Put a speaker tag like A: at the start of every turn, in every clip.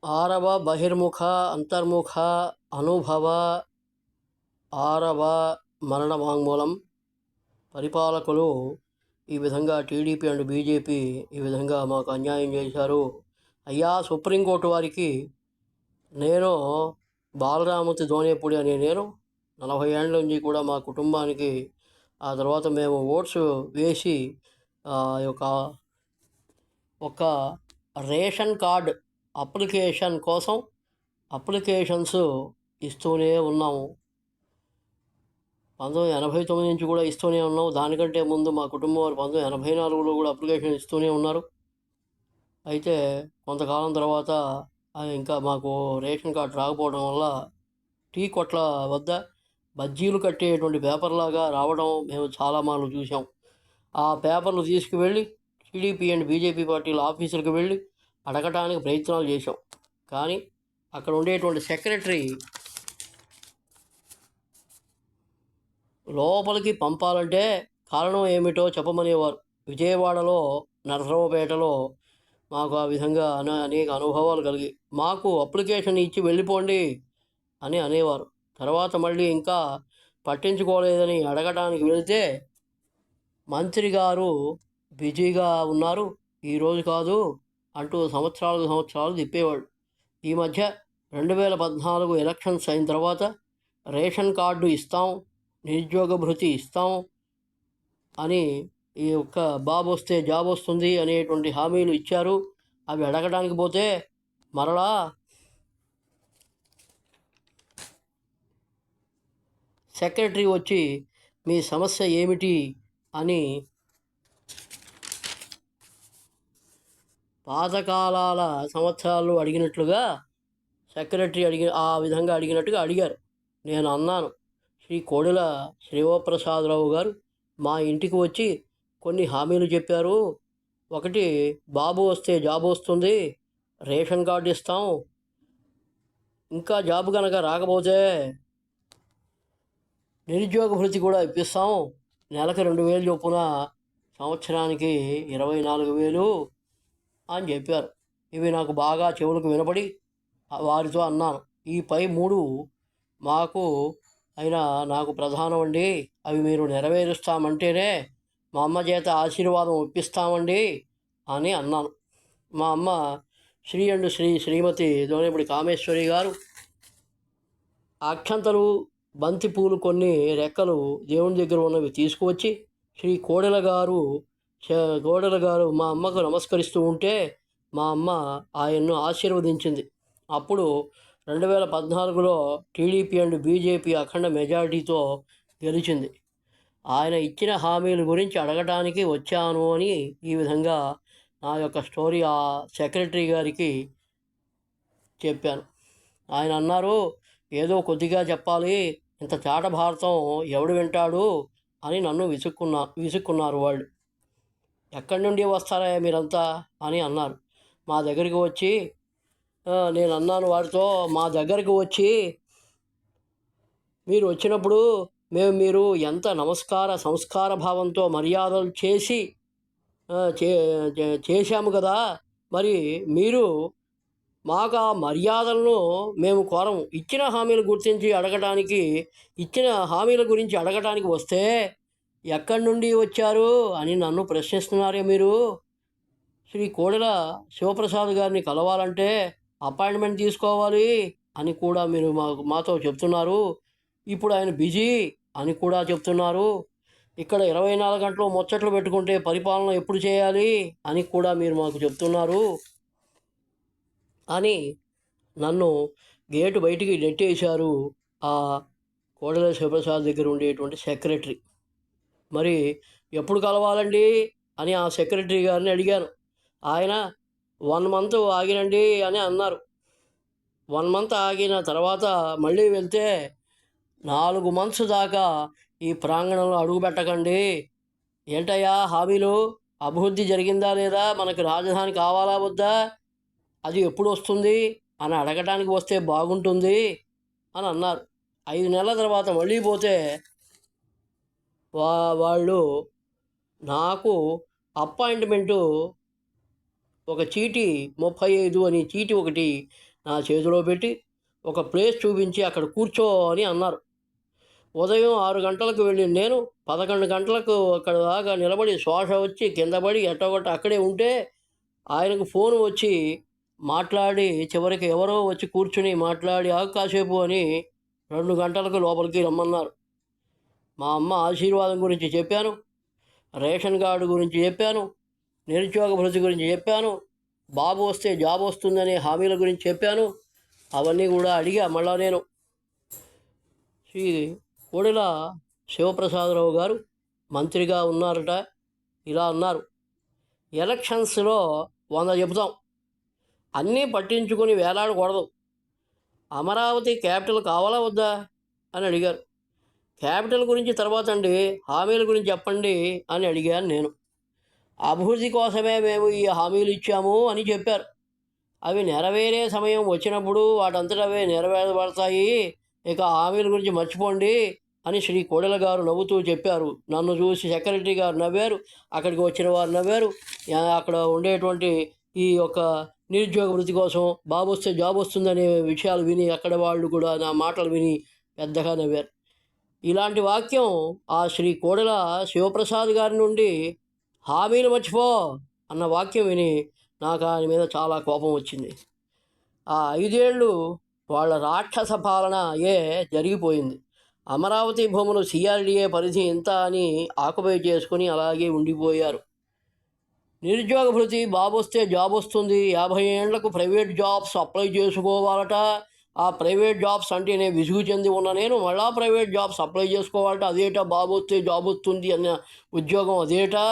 A: ఆరవ బహిర్ముఖ అంతర్ముఖ అనుభవ ఆరవ మరణ వాంగ్మూలం. పరిపాలకులు ఈ విధంగా టీడీపీ అండ్ బీజేపీ ఈ విధంగా మాకు అన్యాయం చేశారు. అయ్యా సుప్రీంకోర్టు వారికి నేను బాలరామతి ధోనేపూడి అనే నేను 40 ఏళ్ళ నుంచి కూడా మా కుటుంబానికి ఆ తర్వాత మేము ఓట్స్ వేసి ఒక రేషన్ కార్డ్ అప్లికేషన్ కోసం అప్లికేషన్స్ ఇస్తూనే ఉన్నాము. 1989 నుంచి కూడా ఇస్తూనే ఉన్నాము. దానికంటే ముందు మా కుటుంబం వారు 1984లో కూడా అప్లికేషన్ ఇస్తూనే ఉన్నారు. అయితే కొంతకాలం తర్వాత ఇంకా మాకు రేషన్ కార్డు రాకపోవడం వల్ల టీ కొట్ల వద్ద బజ్జీలు కట్టేటువంటి పేపర్లాగా రావడం మేము చాలా మార్లు చూసాం. ఆ పేపర్లు తీసుకువెళ్ళి టీడీపీ అండ్ బీజేపీ పార్టీల ఆఫీసులకు వెళ్ళి అడగటానికి ప్రయత్నాలు చేశాం. కానీ అక్కడ ఉండేటువంటి సెక్రటరీ లోపలికి పంపాలంటే కారణం ఏమిటో చెప్పమనేవారు. విజయవాడలో నరసరావుపేటలో మాకు ఆ విధంగా అనేక అనుభవాలు కలిగి మాకు అప్లికేషన్ ఇచ్చి వెళ్ళిపోండి అని అనేవారు. తర్వాత మళ్ళీ ఇంకా పట్టించుకోలేదని అడగటానికి వెళితే మంత్రి గారు బిజీగా ఉన్నారు, ఈరోజు కాదు అంటూ సంవత్సరాలు తిప్పేవాళ్ళు. ఈ మధ్య 2014 ఎలక్షన్స్ అయిన తర్వాత రేషన్ కార్డు ఇస్తాం, నిరుద్యోగ భృతి ఇస్తాం అని ఈ యొక్క బాబు వస్తే జాబ్ వస్తుంది అనేటువంటి హామీలు ఇచ్చారు. అవి అడగడానికి పోతే మరలా సెక్రటరీ వచ్చి మీ సమస్య ఏమిటి అని పాతకాలాల సంవత్సరాలు అడిగినట్లుగా సెక్రటరీ ఆ విధంగా అడిగినట్టుగా అడిగారు. నేను అన్నాను, శ్రీ కోడెల శ్రీవప్రసాదరావు గారు మా ఇంటికి వచ్చి కొన్ని హామీలు చెప్పారు. ఒకటి, బాబు వస్తే జాబ్ వస్తుంది, రేషన్ కార్డు ఇస్తాం, ఇంకా జాబ్ కనుక రాకపోతే నిరుద్యోగ భృతి కూడా ఇప్పిస్తాం, నెలకు 2,000 చొప్పున సంవత్సరానికి 24,000 అని చెప్పారు. ఇవి నాకు బాగా చెవులకు వినపడి వారితో అన్నాను, ఈ పై 3 మాకు అయినా నాకు ప్రధానం అండి, అవి మీరు నెరవేరుస్తామంటేనే మా అమ్మ చేత ఆశీర్వాదం ఇప్పిస్తామండి అని అన్నాను. మా అమ్మ శ్రీమతి దోనేపూడి కామేశ్వరి గారు అక్షంతలు, బంతి పూలు, కొన్ని రెక్కలు దేవుని దగ్గర ఉన్నవి తీసుకువచ్చి శ్రీ కోడెల గారు మా అమ్మకు నమస్కరిస్తూ ఉంటే మా అమ్మ ఆయన్ను ఆశీర్వదించింది. అప్పుడు 2014లో టీడీపీ అండ్ బీజేపీ అఖండ మెజారిటీతో గెలిచింది. ఆయన ఇచ్చిన హామీల గురించి అడగటానికి వచ్చాను అని ఈ విధంగా నా యొక్క స్టోరీ ఆ సెక్రటరీ గారికి చెప్పాను. ఆయన అన్నారు, ఏదో కొద్దిగా చెప్పాలి, ఇంత చాట భారతం ఎవడు వింటాడు అని నన్ను విసుక్కున్నారు వాళ్ళు. ఎక్కడి నుండి వస్తారా మీరంతా అని అన్నారు. మా దగ్గరికి వచ్చి నేను అన్నాను వారితో, మా దగ్గరికి వచ్చి మీరు వచ్చినప్పుడు మీరు ఎంత సంస్కార భావంతో మర్యాదలు చేశాము కదా, మరి మీరు మాకు ఆ మర్యాదలను మేము కోరము. ఇచ్చిన హామీల గురించి అడగటానికి వస్తే ఎక్కడి నుండి వచ్చారు అని నన్ను ప్రశ్నిస్తున్నారే మీరు. శ్రీ కోడెల శివప్రసాద్ గారిని కలవాలంటే అపాయింట్మెంట్ తీసుకోవాలి అని కూడా మీరు మాతో చెప్తున్నారు. ఇప్పుడు ఆయన బిజీ అని కూడా చెప్తున్నారు. ఇక్కడ 24 గంటలు ముచ్చట్లు పెట్టుకుంటే పరిపాలన ఎప్పుడు చేయాలి అని కూడా మీరు మాకు చెప్తున్నారు అని నన్ను గేటు బయటికి నెట్టేశారు ఆ కోడెల శివప్రసాద్ దగ్గర ఉండేటువంటి సెక్రటరీ. మరి ఎప్పుడు కలవాలండి అని ఆ సెక్రటరీ గారిని అడిగాను. ఆయన 1 మంత్ ఆగినండి అని అన్నారు. 1 మంత్ ఆగిన తర్వాత మళ్ళీ వెళ్తే 4 మంత్స్ దాకా ఈ ప్రాంగణంలో అడుగు పెట్టకండి, ఏంటయ్యా హామీలు, అభివృద్ధి జరిగిందా లేదా, మనకి రాజధాని కావాలా వద్దా, అది ఎప్పుడు వస్తుంది అని అడగటానికి వస్తే బాగుంటుంది అని అన్నారు. 5 నెలల తర్వాత మళ్ళీ పోతే వాళ్ళు నాకు అపాయింట్మెంటు ఒక చీటీ 35 అని చీటీ ఒకటి నా చేతిలో పెట్టి ఒక ప్లేస్ చూపించి అక్కడ కూర్చో అని అన్నారు. ఉదయం 6 గంటలకు వెళ్ళిన నేను 11 గంటలకు అక్కడ దాకా నిలబడి శ్వాస వచ్చి కింద పడి ఎట్టగొట్ట అక్కడే ఉంటే ఆయనకు ఫోన్ వచ్చి మాట్లాడి చివరికి ఎవరో వచ్చి కూర్చుని మాట్లాడి కాసేపు అని 2 గంటలకు లోపలికి రమ్మన్నారు. మా అమ్మ ఆశీర్వాదం గురించి చెప్పాను, రేషన్ కార్డు గురించి చెప్పాను, నిరుద్యోగ భృతి గురించి చెప్పాను, బాబు వస్తే జాబ్ వస్తుందనే హామీల గురించి చెప్పాను. అవన్నీ కూడా అడిగా. మళ్ళా నేను శ్రీ కోడెల శివప్రసాదరావు గారు మంత్రిగా ఉన్నారట. ఇలా అన్నారు, ఎలక్షన్స్లో 100 చెబుతాం, అన్నీ పట్టించుకొని వేలాడకూడదు. అమరావతి క్యాపిటల్ కావాలా వద్దా అని అడిగారు. క్యాపిటల్ గురించి తర్వాత అండి, హామీల గురించి చెప్పండి అని అడిగాను నేను. అభివృద్ధి కోసమే మేము ఈ హామీలు ఇచ్చాము అని చెప్పారు. అవి నెరవేరే సమయం వచ్చినప్పుడు వాటంతట అవే నెరవేరబడతాయి, ఇక హామీల గురించి మర్చిపోండి అని శ్రీ కోడెల గారు నవ్వుతూ చెప్పారు. నన్ను చూసి సెక్రటరీ గారు నవ్వారు, అక్కడికి వచ్చిన వారు నవ్వారు. అక్కడ ఉండేటువంటి ఈ యొక్క నిరుద్యోగ వృత్తి కోసం బాబు వస్తే జాబ్ వస్తుందనే విషయాలు విని అక్కడ వాళ్ళు కూడా నా మాటలు విని పెద్దగా నవ్వారు. ఇలాంటి వాక్యం ఆ శ్రీ కోడెల శివప్రసాద్ గారి నుండి హామీలు మర్చిపో అన్న వాక్యం విని నాకు ఆయన మీద చాలా కోపం వచ్చింది. ఆ 5 ఏళ్ళు వాళ్ళ రాక్షస పాలన జరిగిపోయింది. అమరావతి భూములు సిఆర్డీఏ పరిధి ఇంత అని ఆక్యుపై చేసుకుని అలాగే ఉండిపోయారు. నిరుద్యోగ భృతి బాబు వస్తే జాబ్ వస్తుంది, 50 ఏళ్లకు ప్రైవేట్ జాబ్స్ అప్లై చేసుకోవాలట. ఆ ప్రైవేట్ జాబ్స్ అంటేనే విసుగు చెంది ఉన్న నేను మళ్ళా ప్రైవేట్ జాబ్స్ అప్లై చేసుకోవాలట. అదేటా బాబు వస్తే జాబ్ వస్తుంది అన్న ఉద్యోగం అదేటా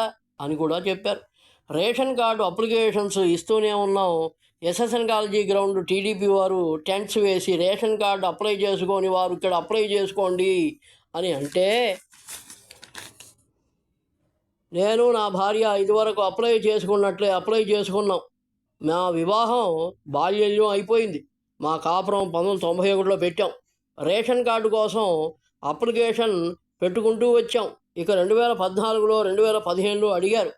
A: అని కూడా చెప్పారు. రేషన్ కార్డు అప్లికేషన్స్ ఇస్తూనే ఉన్నాం. ఎస్ఎస్ఎన్ కాలేజీ గ్రౌండ్ టీడీపీ వారు టెంట్స్ వేసి రేషన్ కార్డు అప్లై చేసుకొని వారు ఇక్కడ అప్లై చేసుకోండి అని అంటే, నేను నా భార్య ఇదివరకు అప్లై చేసుకున్నట్లే అప్లై చేసుకున్నాం. మా వివాహం బాల్యంలో అయిపోయింది. మా కాపురం 1991లో పెట్టాం. రేషన్ కార్డు కోసం అప్లికేషన్ పెట్టుకుంటూ వచ్చాం. ఇక 2014లో 2015లో అడిగారు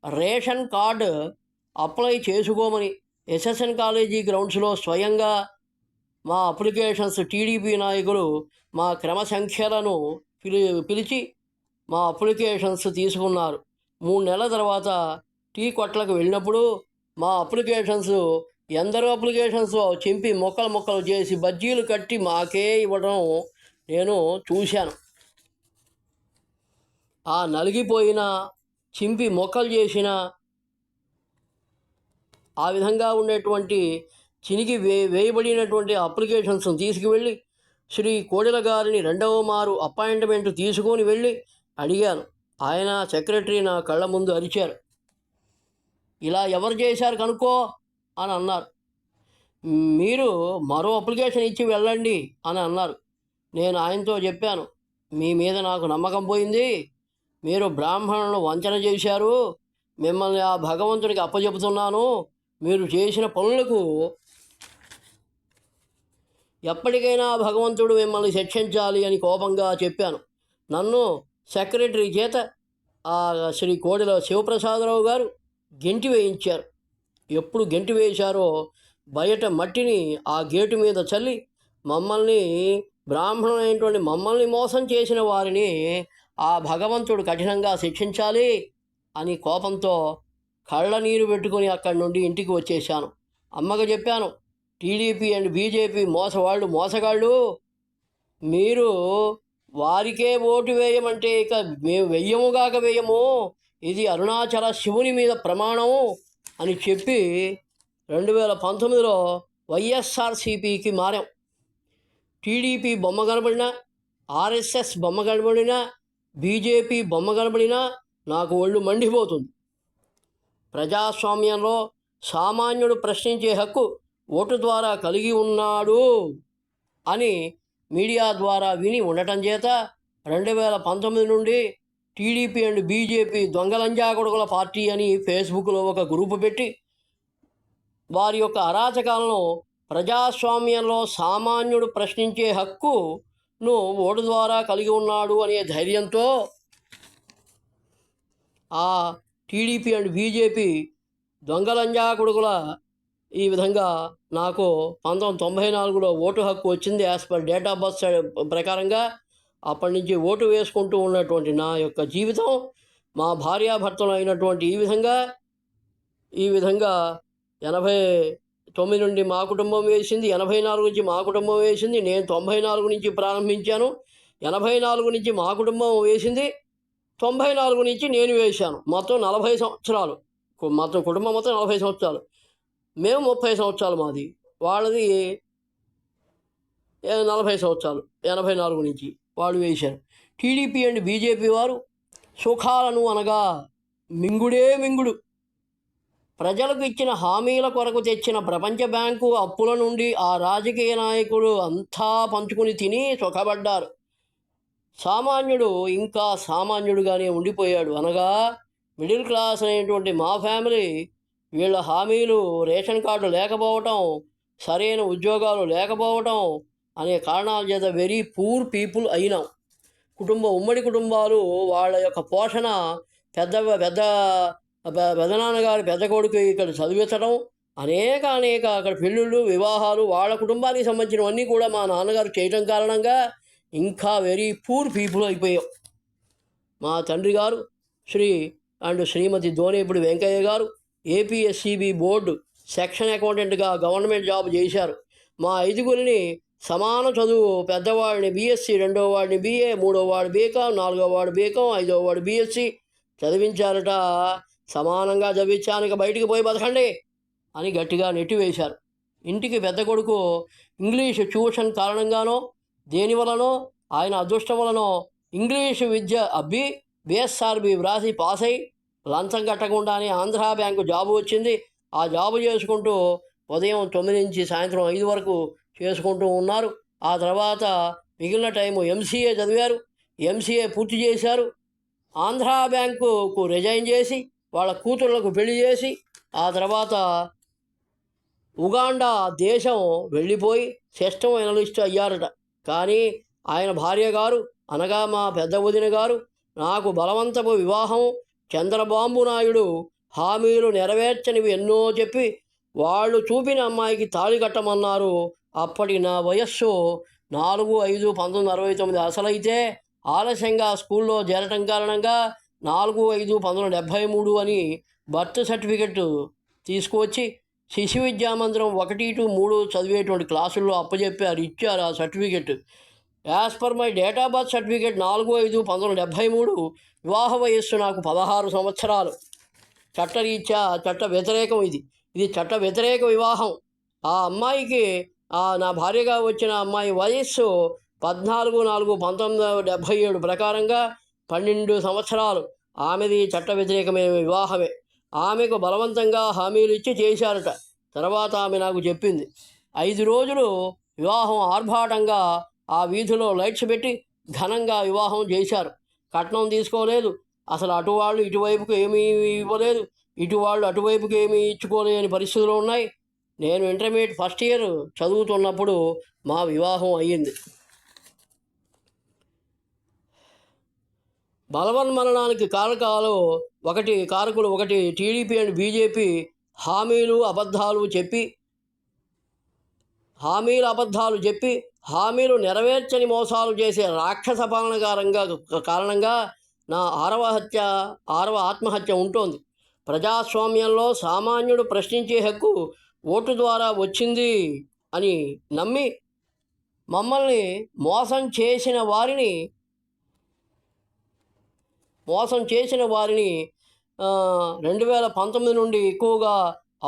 A: రేషన్ కార్డు అప్లై చేసుకోమని. ఎస్ఎస్ఎన్ కాలేజీ గ్రౌండ్స్లో స్వయంగా మా అప్లికేషన్స్ టీడీపీ నాయకులు మా క్రమ సంఖ్యలను పిలిచి మా అప్లికేషన్స్ తీసుకున్నారు. 3 నెలల తర్వాత టీ కొట్లకు వెళ్ళినప్పుడు మా అప్లికేషన్స్ ఎందరో అప్లికేషన్స్ చింపి మొక్కలు చేసి బజ్జీలు కట్టి మాకే ఇవ్వడం నేను చూశాను. ఆ నలిగిపోయిన చింపి మొక్కలు చేసిన ఆ విధంగా ఉండేటువంటి చినిగి వేయబడినటువంటి అప్లికేషన్స్ తీసుకువెళ్ళి శ్రీ కోడెల గారిని 2వ మారు అపాయింట్మెంట్ తీసుకొని వెళ్ళి అడిగాను. ఆయన సెక్రటరీ నా కళ్ళ ముందు అరిచారు, ఇలా ఎవరు చేశారు కనుక్కో అని అన్నారు. మీరు మరో అప్లికేషన్ ఇచ్చి వెళ్ళండి అని అన్నారు. నేను ఆయనతో చెప్పాను, మీ మీద నాకు నమ్మకం పోయింది, మీరు బ్రాహ్మణులను వంచన చేశారు, మిమ్మల్ని ఆ భగవంతుడికి అప్పచెబుతున్నాను, మీరు చేసిన పనులకు ఎప్పటికైనా భగవంతుడు మిమ్మల్ని శిక్షించాలి అని కోపంగా చెప్పాను. నన్ను సెక్రటరీ చేత ఆ శ్రీ కోడెల శివప్రసాదరావు గారు గెంటి వేయించారు. ఎప్పుడు గెంటి వేశారో బయట మట్టిని ఆ గేటు మీద చల్లి మమ్మల్ని బ్రాహ్మణులైనటువంటి మమ్మల్ని మోసం చేసిన వారిని ఆ భగవంతుడు కఠినంగా శిక్షించాలి అని కోపంతో కళ్ళ నీరు పెట్టుకుని అక్కడి నుండి ఇంటికి వచ్చేసాను. అమ్మకు చెప్పాను, టీడీపీ అండ్ బీజేపీ మోసగాళ్ళు, మీరు వారికే ఓటు వేయమంటే ఇక మేము వెయ్యముగాక వేయము, ఇది అరుణాచల శివుని మీద ప్రమాణం అని చెప్పి 2019లో వైఎస్ఆర్సీపీకి మారాం. టీడీపీ బొమ్మ కనబడినా, ఆర్ఎస్ఎస్ బొమ్మ కనబడినా, బీజేపీ బొమ్మ కనబడినా నాకు ఒళ్ళు మండిపోతుంది. ప్రజాస్వామ్యంలో సామాన్యుడు ప్రశ్నించే హక్కు ఓటు ద్వారా కలిగి ఉన్నాడు అని మీడియా ద్వారా విని ఉండటం చేత 2019 నుండి టీడీపీ అండ్ బీజేపీ దొంగలంజా కొడుకుల పార్టీ అని ఫేస్బుక్లో ఒక గ్రూపు పెట్టి వారి యొక్క అరాచకాలను ప్రజాస్వామ్యంలో సామాన్యుడు ప్రశ్నించే హక్కును ఓటు ద్వారా కలిగి ఉన్నాడు అనే ధైర్యంతో ఆ టీడీపీ అండ్ బీజేపీ దొంగలంజా కొడుకుల ఈ విధంగా నాకు 1994లో ఓటు హక్కు వచ్చింది. As per date of birth ప్రకారంగా. అప్పటి నుంచి ఓటు వేసుకుంటూ ఉన్నటువంటి నా యొక్క జీవితం మా భార్యాభర్తలు అయినటువంటి ఈ విధంగా 89 నుండి మా కుటుంబం వేసింది, 84 నుంచి మా కుటుంబం వేసింది. నేను 94 నుంచి ప్రారంభించాను. 84 నుంచి మా కుటుంబం వేసింది, 94 నుంచి నేను వేశాను. మొత్తం 40 సంవత్సరాలు. మొత్తం కుటుంబం మొత్తం 40 సంవత్సరాలు. మేము 30 సంవత్సరాలు మాది. వాళ్ళది 40 సంవత్సరాలు. 84 నుంచి వాళ్ళు వేశారు. టీడీపీ అండ్ బీజేపీ వారు సుఖాలను అనగా మింగుడే మింగుడు. ప్రజలకు ఇచ్చిన హామీల కొరకు తెచ్చిన ప్రపంచ బ్యాంకు అప్పుల నుండి ఆ రాజకీయ నాయకులు అంతా పంచుకుని తిని సుఖపడ్డారు. సామాన్యుడు ఇంకా సామాన్యుడుగానే ఉండిపోయాడు. అనగా మిడిల్ క్లాస్ అనేటువంటి మా ఫ్యామిలీ వీళ్ళ హామీలు, రేషన్ కార్డు లేకపోవటం, సరైన ఉద్యోగాలు లేకపోవటం అనే కారణాల చేత వెరీ పూర్ పీపుల్ అయినాం. ఉమ్మడి కుటుంబాలు వాళ్ళ యొక్క పోషణ పెదనాన్నగారి పెద్ద కొడుకు ఇక్కడ చదివించడం, అనేక అక్కడ పెళ్ళిళ్ళు, వివాహాలు వాళ్ళ కుటుంబానికి సంబంధించినవన్నీ కూడా మా నాన్నగారు చేయటం కారణంగా ఇంకా వెరీ పూర్ పీపుల్ అయిపోయాం. మా తండ్రి గారు శ్రీమతి దోనేపుడి వెంకయ్య గారు ఏపీఎస్సిబి బోర్డు సెక్షన్ అకౌంటెంట్గా గవర్నమెంట్ జాబ్ చేశారు. మా ఐదుగురిని సమాన చదువు, పెద్దవాడిని బీఎస్సీ, రెండో వాడిని బీఏ, మూడో వాడు బీకామ్, నాలుగో వాడు బీకామ్, ఐదో వాడు బీఎస్సీ చదివించారట. సమానంగా చదివించానికి బయటికి పోయి బతకండి అని గట్టిగా నెట్టివేశారు. ఇంటికి పెద్ద కొడుకు ఇంగ్లీషు ట్యూషన్ కారణంగానో దేనివలనో ఆయన అదృష్టం వలనో ఇంగ్లీషు విద్య అబ్బి బిఎస్ఆర్బి వ్రాసి పాస్ అయి లంచం కట్టకుండానే ఆంధ్రా బ్యాంకు జాబు వచ్చింది. ఆ జాబు చేసుకుంటూ ఉదయం 9 నుంచి సాయంత్రం 5 వరకు చేసుకుంటూ ఉన్నారు. ఆ తర్వాత మిగిలిన టైము ఎంసీఏ చదివారు. ఎంసీఏ పూర్తి చేశారు. ఆంధ్రా బ్యాంకుకు రిజైన్ చేసి వాళ్ళ కూతుళ్లకు పెళ్లి చేసి ఆ తర్వాత ఉగాండా దేశం వెళ్ళిపోయి సిస్టమ్ అనలిస్ట్ అయ్యారట. కానీ ఆయన భార్య గారు అనగా మా పెద్ద వదిన గారు నాకు బలవంతపు వివాహం, చంద్రబాబు నాయుడు హామీలు నెరవేర్చనివి ఎన్నో చెప్పి వాళ్ళు చూపిన అమ్మాయికి తాళి కట్టమన్నారు. అప్పటి నా వయస్సు 4/5/1969 అసలైతే ఆలస్యంగా స్కూల్లో చేరటం కారణంగా 4/5/1973 అని బర్త్ సర్టిఫికెట్ తీసుకువచ్చి శిశు విద్యామందిరం 1-3 చదివేటువంటి క్లాసుల్లో అప్పచెప్పారు, ఇచ్చారు ఆ certificate. As per my date of birth certificate 4/5/1973 వివాహ వయస్సు నాకు 16 సంవత్సరాలు. చట్టరీత్యా చట్ట వ్యతిరేకం. ఇది చట్ట వ్యతిరేక వివాహం. ఆ అమ్మాయికి నా భార్యగా వచ్చిన అమ్మాయి వయస్సు 14/4/1977 ప్రకారంగా 12 సంవత్సరాలు. ఆమెది చట్ట వ్యతిరేకమైన వివాహమే. ఆమెకు బలవంతంగా హామీలు ఇచ్చి చేశారట. తర్వాత ఆమె నాకు చెప్పింది. 5 రోజులు వివాహం ఆర్భాటంగా ఆ వీధిలో లైట్స్ పెట్టి ఘనంగా వివాహం చేశారు. కట్నం తీసుకోలేదు. అసలు అటువాళ్ళు ఇటువైపుకు ఏమీ ఇవ్వలేదు, ఇటువాళ్ళు అటువైపుకి ఏమీ ఇచ్చుకోలేని పరిస్థితులు ఉన్నాయి. నేను ఇంటర్మీడియట్ ఫస్ట్ ఇయర్ చదువుతున్నప్పుడు మా వివాహం అయ్యింది. బలవన్మరణానికి కారకులు ఒకటి టీడీపీ అండ్ బీజేపీ హామీలు అబద్ధాలు చెప్పి హామీలు నెరవేర్చని మోసాలు చేసే రాక్షస పాలన కారణంగా నా 6వ ఆత్మహత్య ఉంటోంది. ప్రజాస్వామ్యంలో సామాన్యుడు ప్రశ్నించే హక్కు ఓటు ద్వారా వచ్చింది అని నమ్మి మమ్మల్ని మోసం చేసిన వారిని 2019 నుండి ఎక్కువగా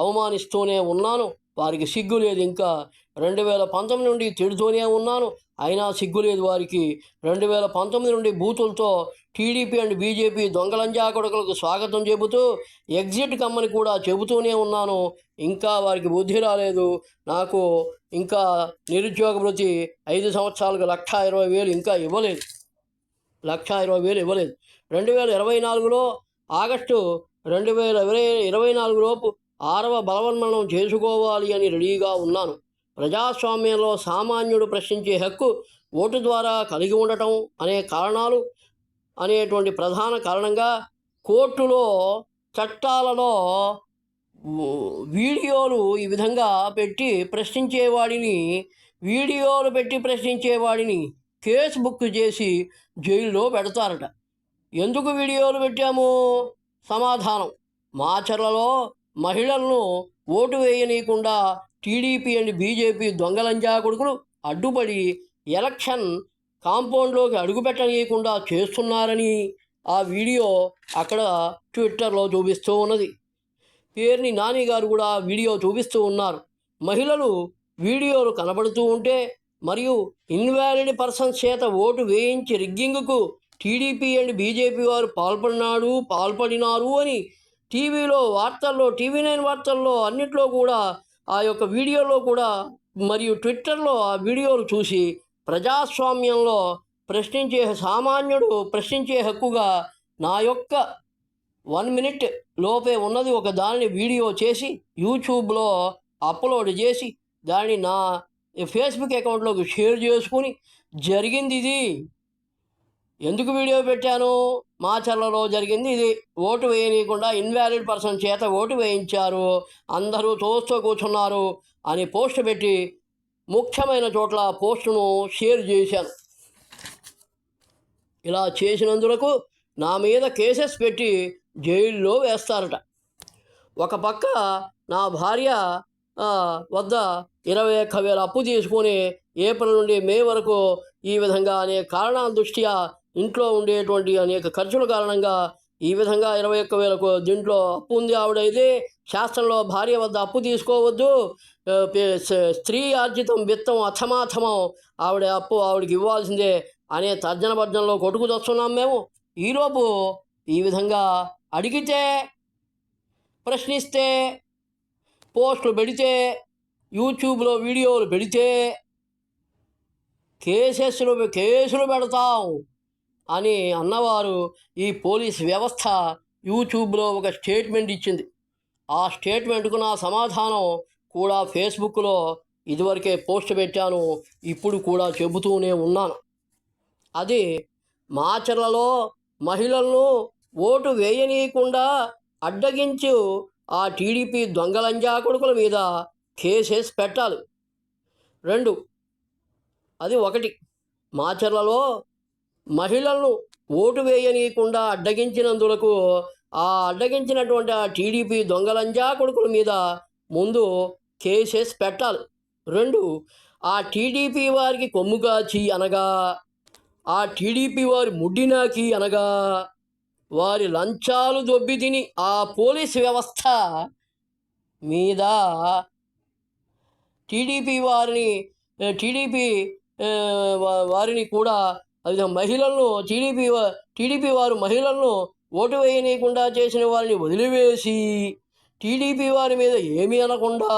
A: అవమానిస్తూనే ఉన్నాను. వారికి సిగ్గు లేదు. ఇంకా 2019 నుండి తిడుతూనే ఉన్నాను, అయినా సిగ్గు లేదు వారికి. 2019 నుండి బూతులతో టీడీపీ అండ్ బీజేపీ దొంగలంజా కొడుకులకు స్వాగతం చెబుతూ ఎగ్జిట్ కమ్మని కూడా చెబుతూనే ఉన్నాను. ఇంకా వారికి బుద్ధి రాలేదు. నాకు ఇంకా నిరుద్యోగ భృతి 5 సంవత్సరాలకు 1,20,000 ఇంకా ఇవ్వలేదు. 1,20,000 ఇవ్వలేదు. 2024లో ఆగస్టు 2024 లోపు 6వ బలవన్మరణం చేసుకోవాలి అని రెడీగా ఉన్నాను. ప్రజాస్వామ్యంలో సామాన్యుడు ప్రశ్నించే హక్కు ఓటు ద్వారా కలిగి ఉండటం అనేటువంటి ప్రధాన కారణంగా కోర్టులో చట్టాలలో వీడియోలు ఈ విధంగా పెట్టి ప్రశ్నించేవాడిని కేసు బుక్ చేసి జైల్లో పెడతారట. ఎందుకు వీడియోలు పెట్టాము? సమాధానం: మాచర్లలో మహిళలను ఓటు వేయనీయకుండా టీడీపీ అండ్ బీజేపీ దొంగలంజా కొడుకులు అడ్డుపడి ఎలక్షన్ కాంపౌండ్లోకి అడుగుపెట్టనీయకుండా చేస్తున్నారని ఆ వీడియో అక్కడ ట్విట్టర్లో చూపిస్తూ ఉన్నది. పేర్ని నాని గారు కూడా వీడియో చూపిస్తూ ఉన్నారు. మహిళలు వీడియోలు కనబడుతూ ఉంటే మరియు ఇన్వాలిడ్ పర్సన్స్ చేత ఓటు వేయించి రిగ్గింగ్కు టీడీపీ అండ్ బీజేపీ వారు పాల్పడినారు అని టీవీలో వార్తల్లో, TV9 వార్తల్లో అన్నిట్లో కూడా ఆ యొక్క వీడియోలో కూడా మరియు ట్విట్టర్లో ఆ వీడియోలు చూసి ప్రజాస్వామ్యంలో సామాన్యుడు ప్రశ్నించే హక్కుగా నా యొక్క 1 మినిట్ లోపే ఉన్నది ఒక దానిని వీడియో చేసి యూట్యూబ్లో అప్లోడ్ చేసి దాన్ని నా ఫేస్బుక్ అకౌంట్లోకి షేర్ చేసుకుని జరిగింది ఇది. ఎందుకు వీడియో పెట్టాను? మాచర్లలో జరిగింది ఇది. ఓటు వేయనీయకుండా ఇన్వాలిడ్ పర్సన్ చేత ఓటు వేయించారు, అందరూ చూస్తూ కూర్చున్నారు అని పోస్ట్ పెట్టి ముఖ్యమైన చోట్ల పోస్టును షేర్ చేశాను. ఇలా చేసినందులకు నా మీద కేసెస్ పెట్టి జైల్లో వేస్తారట. ఒక పక్క నా భార్య వద్ద 21,000 అప్పు తీసుకొని ఏప్రిల్ నుండి మే వరకు ఈ విధంగా అనేక కారణాల దృష్ట్యా ఇంట్లో ఉండేటువంటి అనేక ఖర్చుల కారణంగా ఈ విధంగా 21,000 దీంట్లో అప్పు ఉంది. ఆవిడైతే శాస్త్రంలో భార్య వద్ద అప్పు తీసుకోవద్దు, స్త్రీ ఆర్జితం విత్తం అథమాథమం, ఆవిడకి ఇవ్వాల్సిందే అనే తర్జన భర్జనలో కొట్టుకు తెస్తున్నాం మేము. ఈలోపు ఈ విధంగా అడిగితే, ప్రశ్నిస్తే, పోస్టులు పెడితే, యూట్యూబ్లో వీడియోలు పెడితే కేసులు పెడతాం అని అన్నవారు ఈ పోలీస్ వ్యవస్థ యూట్యూబ్లో ఒక స్టేట్మెంట్ ఇచ్చింది. ఆ స్టేట్మెంట్కు నా సమాధానం కూడా ఫేస్బుక్లో ఇదివరకే పోస్ట్ పెట్టాను, ఇప్పుడు కూడా చెబుతూనే ఉన్నాను. అది మాచర్లలో మహిళలను ఓటు వేయనీయకుండా అడ్డగించు ఆ టీడీపీ దొంగలంజా కొడుకుల మీద కేసెస్ పెట్టాలి. 2, అది 1, మాచర్లలో మహిళలను ఓటు వేయనీయకుండా అడ్డగించినందులకు అడ్డగించినటువంటి ఆ టీడీపీ దొంగలంజా కొడుకుల మీద ముందు కేసెస్ పెట్టాలి. 2, ఆ టీడీపీ వారికి కొమ్ము కాచి అనగా, ఆ టీడీపీ వారి ముడ్డినాకి అనగా, వారి లంచాలు దొబ్బి తిని ఆ పోలీస్ వ్యవస్థ మీద టీడీపీ వారిని కూడా మహిళలను టీడీపీ వారు మహిళలను ఓటు వేయనీయకుండా చేసిన వారిని వదిలివేసి టీడీపీ వారి మీద ఏమీ అనకుండా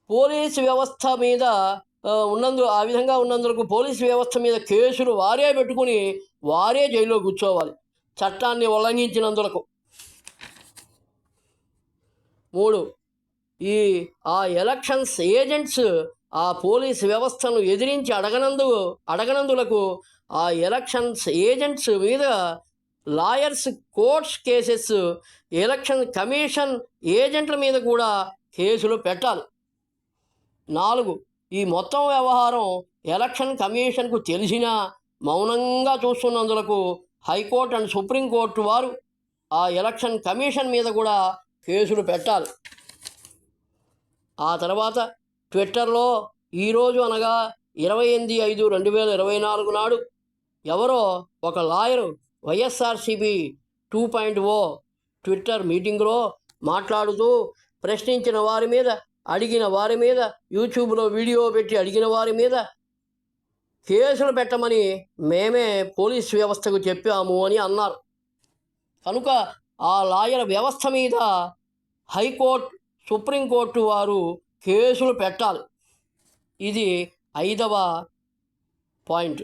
A: పోలీసు వ్యవస్థ మీద ఆ విధంగా ఉన్నందుకు పోలీసు వ్యవస్థ మీద కేసులు వారే పెట్టుకుని వారే జైల్లో కూర్చోవాలి చట్టాన్ని ఉల్లంఘించినందుకు. 3, ఆ ఎలక్షన్స్ ఏజెంట్స్ ఆ పోలీస్ వ్యవస్థను ఎదిరించి అడగనందులకు ఆ ఎలక్షన్స్ ఏజెంట్స్ మీద lawyers courts cases, election commission ఏజెంట్ల మీద కూడా కేసులు పెట్టాలి. 4, ఈ మొత్తం వ్యవహారం ఎలక్షన్ కమిషన్కు తెలిసినా మౌనంగా చూస్తున్నందులకు హైకోర్టు అండ్ సుప్రీంకోర్టు వారు ఆ ఎలక్షన్ కమిషన్ మీద కూడా కేసులు పెట్టాలి. ఆ తర్వాత ట్విట్టర్లో ఈరోజు అనగా 28/5/2024 నాడు ఎవరో ఒక లాయరు వైఎస్ఆర్సీపీ 2.0 ట్విట్టర్ మీటింగ్లో మాట్లాడుతూ ప్రశ్నించిన వారి మీద, అడిగిన వారి మీద, యూట్యూబ్లో వీడియో పెట్టి అడిగిన వారి మీద కేసులు పెట్టమని మేమే పోలీస్ వ్యవస్థకు చెప్పాము అని అన్నారు. కనుక ఆ లాయర్ వ్యవస్థ మీద హైకోర్టు, సుప్రీంకోర్టు వారు కేసులు పెట్టాలి. ఇది 5వ పాయింట్.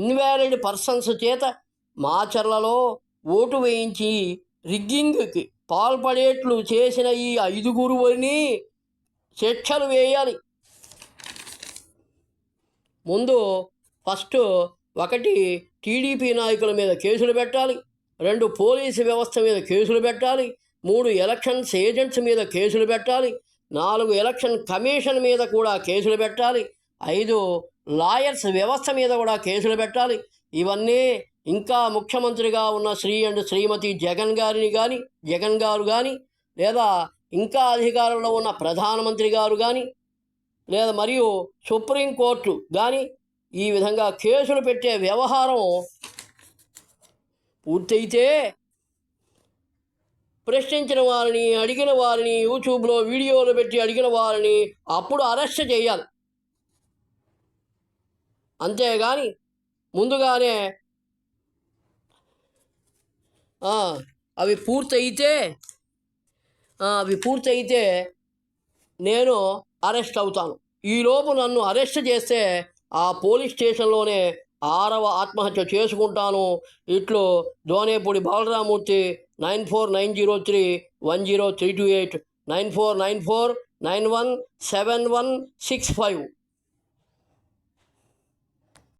A: ఇన్వాలిడ్ పర్సన్స్ చేత మాచర్లలో ఓటు వేయించి రిగ్గింగ్కి పాల్పడేట్లు చేసిన ఈ 5గురుని శిక్షలు వేయాలి. ముందు ఫస్ట్ 1 టీడీపీ నాయకుల మీద కేసులు పెట్టాలి, 2 పోలీసు వ్యవస్థ మీద కేసులు పెట్టాలి, 3 ఎలక్షన్స్ ఏజెంట్స్ మీద కేసులు పెట్టాలి, 4 ఎలక్షన్ కమిషన్ మీద కూడా కేసులు పెట్టాలి, 5 లాయర్స్ వ్యవస్థ మీద కూడా కేసులు పెట్టాలి. ఇవన్నీ ఇంకా ముఖ్యమంత్రిగా ఉన్న శ్రీ అండ్ శ్రీమతి జగన్ గారు కానీ లేదా ఇంకా అధికారంలో ఉన్న ప్రధానమంత్రి గారు కానీ లేదా మరియు సుప్రీంకోర్టు కానీ ఈ విధంగా కేసులు పెట్టే వ్యవహారం పూర్తయితే ప్రశ్నించిన వారిని, అడిగిన వారిని, యూట్యూబ్లో వీడియోలు పెట్టి అడిగిన వారిని అప్పుడు అరెస్ట్ చేయాలి. అంతేగాని ముందుగానే అవి పూర్తయితే నేను అరెస్ట్ అవుతాను. ఈలోపు నన్ను అరెస్ట్ చేస్తే ఆ పోలీస్ స్టేషన్లోనే 6వ ఆత్మహత్య చేసుకుంటాను. ఇట్లు దోనేపూడి బాలరామూర్తి. 9490310328 9494917165.